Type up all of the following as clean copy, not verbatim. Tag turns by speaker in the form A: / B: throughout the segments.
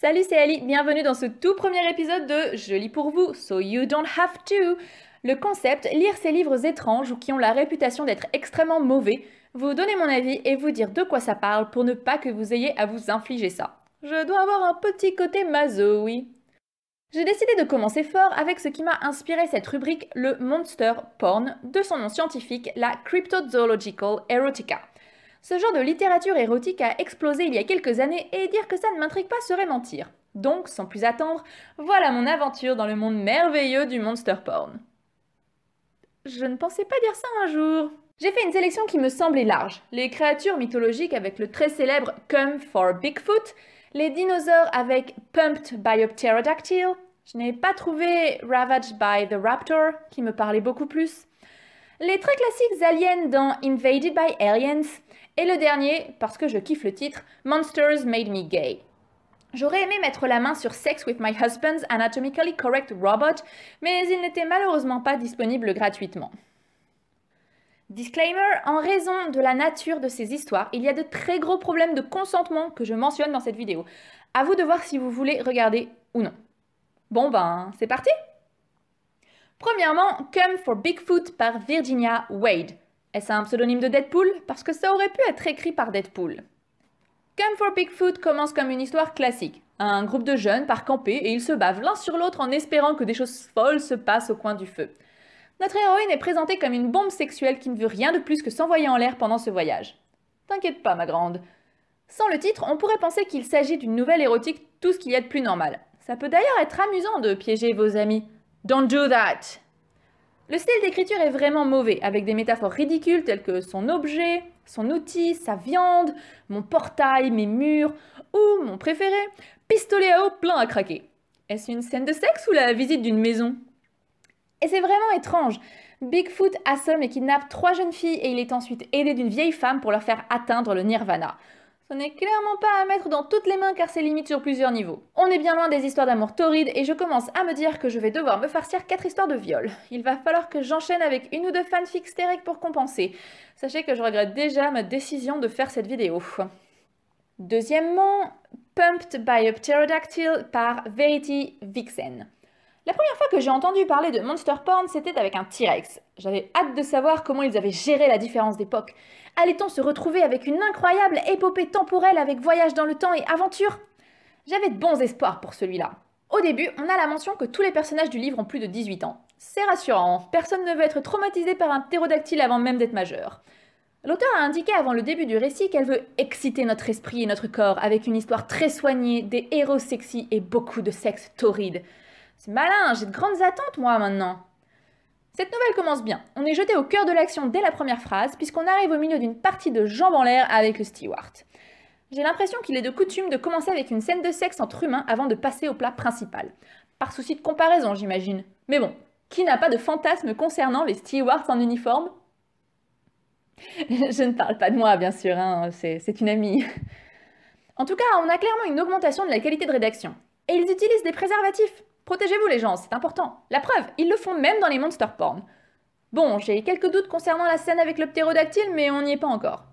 A: Salut, c'est Ali, bienvenue dans ce tout premier épisode de Je lis pour vous, so you don't have to. Le concept, lire ces livres étranges ou qui ont la réputation d'être extrêmement mauvais, vous donner mon avis et vous dire de quoi ça parle pour ne pas que vous ayez à vous infliger ça. Je dois avoir un petit côté maso, oui. J'ai décidé de commencer fort avec ce qui m'a inspiré cette rubrique, le monster porn, de son nom scientifique, la Cryptozoological Erotica. Ce genre de littérature érotique a explosé il y a quelques années et dire que ça ne m'intrigue pas serait mentir. Donc, sans plus attendre, voilà mon aventure dans le monde merveilleux du monster porn. Je ne pensais pas dire ça un jour. J'ai fait une sélection qui me semblait large. Les créatures mythologiques avec le très célèbre Come for Bigfoot, les dinosaures avec Pumped by a Pterodactyl, je n'ai pas trouvé Ravaged by the Raptor, qui me parlait beaucoup plus, les très classiques aliens dans Invaded by Aliens, et le dernier, parce que je kiffe le titre, Monsters Made Me Gay. J'aurais aimé mettre la main sur Sex with My Husband's Anatomically Correct Robot, mais il n'était malheureusement pas disponible gratuitement. Disclaimer, en raison de la nature de ces histoires, il y a de très gros problèmes de consentement que je mentionne dans cette vidéo. À vous de voir si vous voulez regarder ou non. Bon ben, c'est parti! Premièrement, Come for Bigfoot par Virginia Wade. Est-ce un pseudonyme de Deadpool? Parce que ça aurait pu être écrit par Deadpool. Come for Bigfoot commence comme une histoire classique. Un groupe de jeunes part camper et ils se bavent l'un sur l'autre en espérant que des choses folles se passent au coin du feu. Notre héroïne est présentée comme une bombe sexuelle qui ne veut rien de plus que s'envoyer en l'air pendant ce voyage. T'inquiète pas, ma grande. Sans le titre, on pourrait penser qu'il s'agit d'une nouvelle érotique, tout ce qu'il y a de plus normal. Ça peut d'ailleurs être amusant de piéger vos amis. Don't do that! Le style d'écriture est vraiment mauvais, avec des métaphores ridicules telles que son objet, son outil, sa viande, mon portail, mes murs, ou, mon préféré, pistolet à eau plein à craquer. Est-ce une scène de sexe ou la visite d'une maison? Et c'est vraiment étrange. Bigfoot assomme et kidnappe 3 jeunes filles et il est ensuite aidé d'une vieille femme pour leur faire atteindre le nirvana. Ce n'est clairement pas à mettre dans toutes les mains car c'est limite sur plusieurs niveaux. On est bien loin des histoires d'amour torrides et je commence à me dire que je vais devoir me farcir 4 histoires de viol. Il va falloir que j'enchaîne avec une ou deux fanfics stériques pour compenser. Sachez que je regrette déjà ma décision de faire cette vidéo. Deuxièmement, Pumped by a Pterodactyl par Verity Vixen. La première fois que j'ai entendu parler de monster porn, c'était avec un T-Rex. J'avais hâte de savoir comment ils avaient géré la différence d'époque. Allait-on se retrouver avec une incroyable épopée temporelle avec voyage dans le temps et aventure? J'avais de bons espoirs pour celui-là. Au début, on a la mention que tous les personnages du livre ont plus de 18 ans. C'est rassurant, personne ne veut être traumatisé par un ptérodactyle avant même d'être majeur. L'auteur a indiqué avant le début du récit qu'elle veut exciter notre esprit et notre corps avec une histoire très soignée, des héros sexy et beaucoup de sexe torride. C'est malin, j'ai de grandes attentes moi maintenant. Cette nouvelle commence bien. On est jeté au cœur de l'action dès la première phrase, puisqu'on arrive au milieu d'une partie de jambes en l'air avec le steward. J'ai l'impression qu'il est de coutume de commencer avec une scène de sexe entre humains avant de passer au plat principal. Par souci de comparaison, j'imagine. Mais bon, qui n'a pas de fantasme concernant les stewards en uniforme? Je ne parle pas de moi, bien sûr, hein, c'est une amie. En tout cas, on a clairement une augmentation de la qualité de rédaction. Et ils utilisent des préservatifs. Protégez-vous les gens, c'est important. La preuve, ils le font même dans les monster porn. Bon, j'ai quelques doutes concernant la scène avec le ptérodactyle, mais on n'y est pas encore.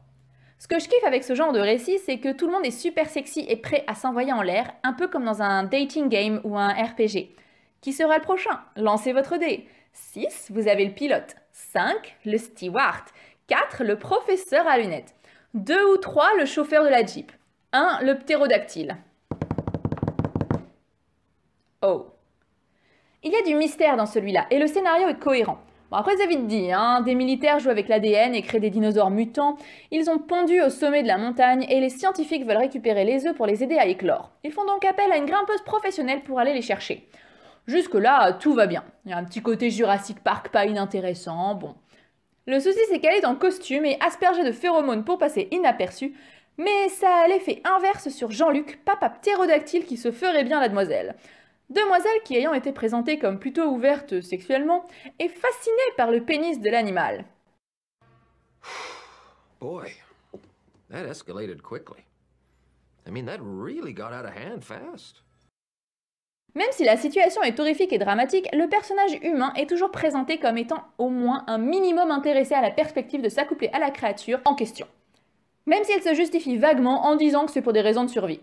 A: Ce que je kiffe avec ce genre de récit, c'est que tout le monde est super sexy et prêt à s'envoyer en l'air, un peu comme dans un dating game ou un RPG. Qui sera le prochain? Lancez votre dé. 6, vous avez le pilote. 5, le steward. 4, le professeur à lunettes. 2 ou 3, le chauffeur de la Jeep. 1, le ptérodactyle. Oh. Il y a du mystère dans celui-là, et le scénario est cohérent. Bon, après c'est vite dit, hein, des militaires jouent avec l'ADN et créent des dinosaures mutants, ils ont pondu au sommet de la montagne et les scientifiques veulent récupérer les œufs pour les aider à éclore. Ils font donc appel à une grimpeuse professionnelle pour aller les chercher. Jusque-là, tout va bien. Il y a un petit côté Jurassic Park pas inintéressant, bon. Le souci c'est qu'elle est en costume et aspergée de phéromones pour passer inaperçue, mais ça a l'effet inverse sur Jean-Luc, papa ptérodactyle qui se ferait bien la demoiselle. Demoiselle qui, ayant été présentée comme plutôt ouverte sexuellement, est fascinée par le pénis de l'animal.
B: Boy, that escalated quickly. I mean, that really got out of hand fast.
A: Même si la situation est horrifique et dramatique, le personnage humain est toujours présenté comme étant au moins un minimum intéressé à la perspective de s'accoupler à la créature en question. Même si elle se justifie vaguement en disant que c'est pour des raisons de survie.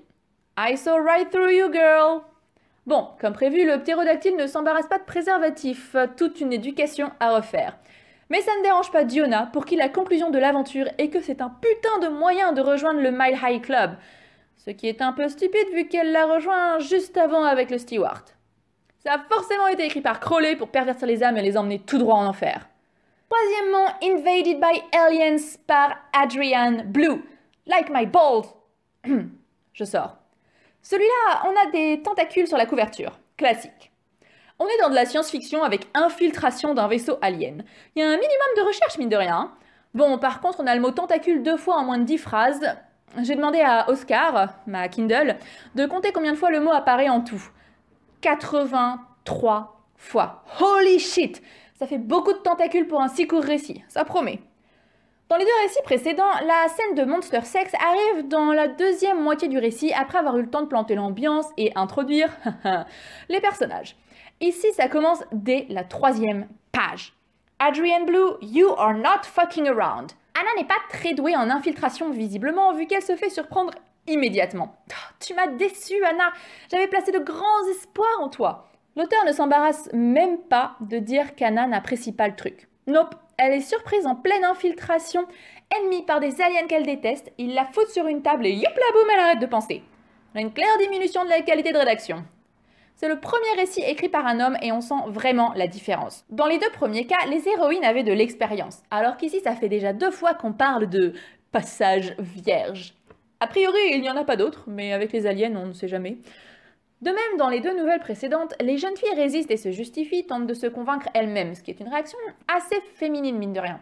A: I saw right through you, girl. Bon, comme prévu, le ptérodactyle ne s'embarrasse pas de préservatif, toute une éducation à refaire. Mais ça ne dérange pas Diona, pour qui la conclusion de l'aventure est que c'est un putain de moyen de rejoindre le Mile High Club. Ce qui est un peu stupide vu qu'elle l'a rejoint juste avant avec le Steward. Ça a forcément été écrit par Crowley pour pervertir les âmes et les emmener tout droit en enfer. Troisièmement, Invaded by Aliens par Adrian Blue. Like my balls. Je sors. Celui-là, on a des tentacules sur la couverture. Classique. On est dans de la science-fiction avec infiltration d'un vaisseau alien. Il y a un minimum de recherche, mine de rien. Hein. Bon, par contre, on a le mot tentacule 2 fois en moins de 10 phrases. J'ai demandé à Oscar, ma Kindle, de compter combien de fois le mot apparaît en tout. 83 fois. Holy shit! Ça fait beaucoup de tentacules pour un si court récit, ça promet. Dans les 2 récits précédents, la scène de Monster Sex arrive dans la deuxième moitié du récit après avoir eu le temps de planter l'ambiance et introduire les personnages. Ici, ça commence dès la 3e page. Adrian Blue, you are not fucking around. Anna n'est pas très douée en infiltration visiblement vu qu'elle se fait surprendre immédiatement. Oh, tu m'as déçue, Anna. J'avais placé de grands espoirs en toi. L'auteur ne s'embarrasse même pas de dire qu'Anna n'apprécie pas le truc. Nope, elle est surprise en pleine infiltration, ennemie par des aliens qu'elle déteste, il la fout sur une table et youpla boum, elle arrête de penser. On a une claire diminution de la qualité de rédaction. C'est le premier récit écrit par un homme et on sent vraiment la différence. Dans les 2 premiers cas, les héroïnes avaient de l'expérience, alors qu'ici ça fait déjà 2 fois qu'on parle de passage vierge. A priori, il n'y en a pas d'autres, mais avec les aliens, on ne sait jamais. De même, dans les 2 nouvelles précédentes, les jeunes filles résistent et se justifient, tentent de se convaincre elles-mêmes, ce qui est une réaction assez féminine, mine de rien.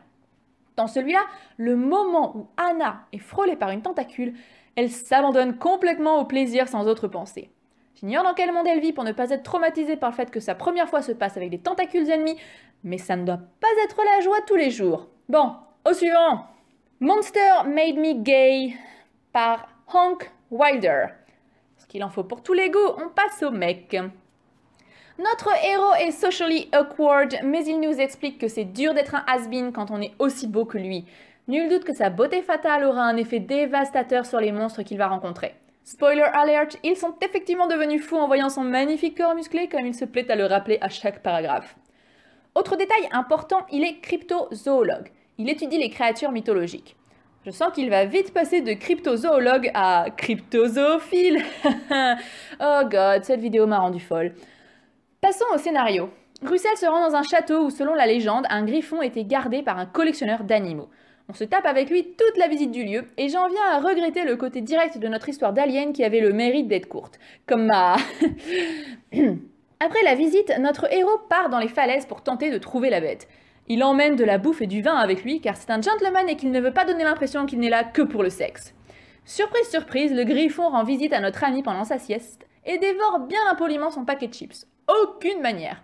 A: Dans celui-là, le moment où Anna est frôlée par une tentacule, elle s'abandonne complètement au plaisir sans autre pensée. J'ignore dans quel monde elle vit pour ne pas être traumatisée par le fait que sa première fois se passe avec des tentacules ennemis, mais ça ne doit pas être la joie tous les jours. Bon, au suivant. Monster Made Me Gay par Hank Wilder. Ce qu'il en faut pour tous les goûts, on passe au mec. Notre héros est socially awkward, mais il nous explique que c'est dur d'être un has-been quand on est aussi beau que lui. Nul doute que sa beauté fatale aura un effet dévastateur sur les monstres qu'il va rencontrer. Spoiler alert, ils sont effectivement devenus fous en voyant son magnifique corps musclé comme il se plaît à le rappeler à chaque paragraphe. Autre détail important, il est cryptozoologue. Il étudie les créatures mythologiques. Je sens qu'il va vite passer de cryptozoologue à cryptozoophile. Oh god, cette vidéo m'a rendu folle. Passons au scénario. Russell se rend dans un château où, selon la légende, un griffon était gardé par un collectionneur d'animaux. On se tape avec lui toute la visite du lieu, et j'en viens à regretter le côté direct de notre histoire d'alien qui avait le mérite d'être courte. Comme ma... Après la visite, notre héros part dans les falaises pour tenter de trouver la bête. Il emmène de la bouffe et du vin avec lui car c'est un gentleman et qu'il ne veut pas donner l'impression qu'il n'est là que pour le sexe. Surprise, surprise, le griffon rend visite à notre ami pendant sa sieste et dévore bien impoliment son paquet de chips. Aucune manière.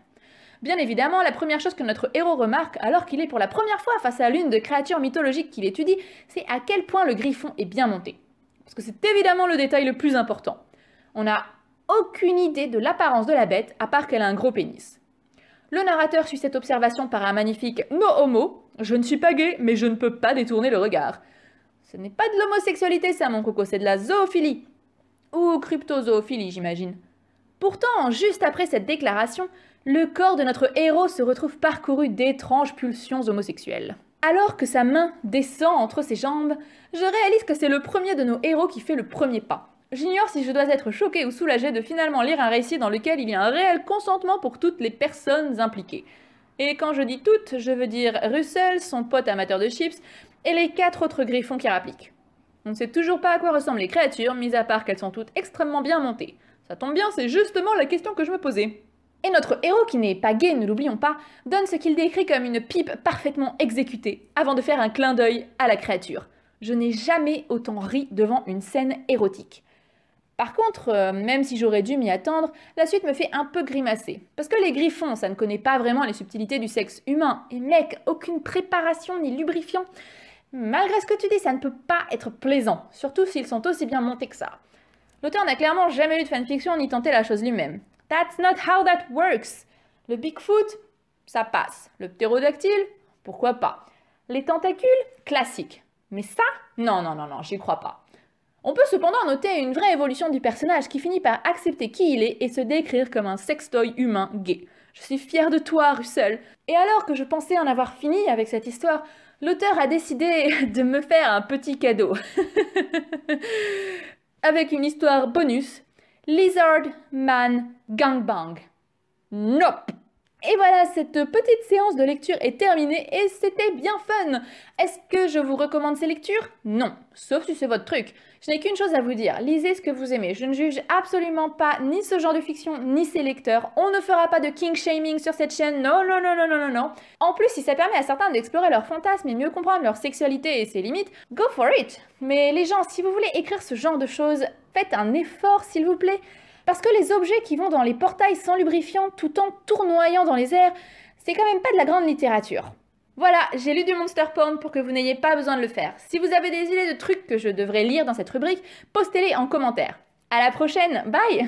A: Bien évidemment, la première chose que notre héros remarque alors qu'il est pour la première fois face à l'une des créatures mythologiques qu'il étudie, c'est à quel point le griffon est bien monté. Parce que c'est évidemment le détail le plus important. On n'a aucune idée de l'apparence de la bête à part qu'elle a un gros pénis. Le narrateur suit cette observation par un magnifique « no homo ». Je ne suis pas gay, mais je ne peux pas détourner le regard. Ce n'est pas de l'homosexualité ça, mon coco, c'est de la zoophilie. Ou cryptozoophilie, j'imagine. Pourtant, juste après cette déclaration, le corps de notre héros se retrouve parcouru d'étranges pulsions homosexuelles. Alors que sa main descend entre ses jambes, je réalise que c'est le premier de nos héros qui fait le premier pas. J'ignore si je dois être choquée ou soulagée de finalement lire un récit dans lequel il y a un réel consentement pour toutes les personnes impliquées. Et quand je dis toutes, je veux dire Russell, son pote amateur de chips, et les 4 autres griffons qui rappliquent. On ne sait toujours pas à quoi ressemblent les créatures, mis à part qu'elles sont toutes extrêmement bien montées. Ça tombe bien, c'est justement la question que je me posais. Et notre héros, qui n'est pas gay, ne l'oublions pas, donne ce qu'il décrit comme une pipe parfaitement exécutée, avant de faire un clin d'œil à la créature. Je n'ai jamais autant ri devant une scène érotique. Par contre, même si j'aurais dû m'y attendre, la suite me fait un peu grimacer. Parce que les griffons, ça ne connaît pas vraiment les subtilités du sexe humain. Et mec, aucune préparation ni lubrifiant. Malgré ce que tu dis, ça ne peut pas être plaisant, surtout s'ils sont aussi bien montés que ça. L'auteur n'a clairement jamais lu de fanfiction ni tenté la chose lui-même. That's not how that works. Le Bigfoot, ça passe. Le ptérodactyle, pourquoi pas. Les tentacules, classique. Mais ça, non, j'y crois pas. On peut cependant noter une vraie évolution du personnage qui finit par accepter qui il est et se décrire comme un sextoy humain gay. Je suis fière de toi, Russell. Et alors que je pensais en avoir fini avec cette histoire, l'auteur a décidé de me faire un petit cadeau. Avec une histoire bonus, Lizard Man Gangbang. Nope! Et voilà, cette petite séance de lecture est terminée et c'était bien fun. Est-ce que je vous recommande ces lectures? Non, sauf si c'est votre truc. Je n'ai qu'une chose à vous dire, lisez ce que vous aimez. Je ne juge absolument pas ni ce genre de fiction, ni ses lecteurs. On ne fera pas de king shaming sur cette chaîne, non, non, non, non, non, non, non. En plus, si ça permet à certains d'explorer leurs fantasmes et mieux comprendre leur sexualité et ses limites, go for it. Mais les gens, si vous voulez écrire ce genre de choses, faites un effort s'il vous plaît. Parce que les objets qui vont dans les portails sans lubrifiant tout en tournoyant dans les airs, c'est quand même pas de la grande littérature. Voilà, j'ai lu du monster porn pour que vous n'ayez pas besoin de le faire. Si vous avez des idées de trucs que je devrais lire dans cette rubrique, postez-les en commentaire. À la prochaine, bye!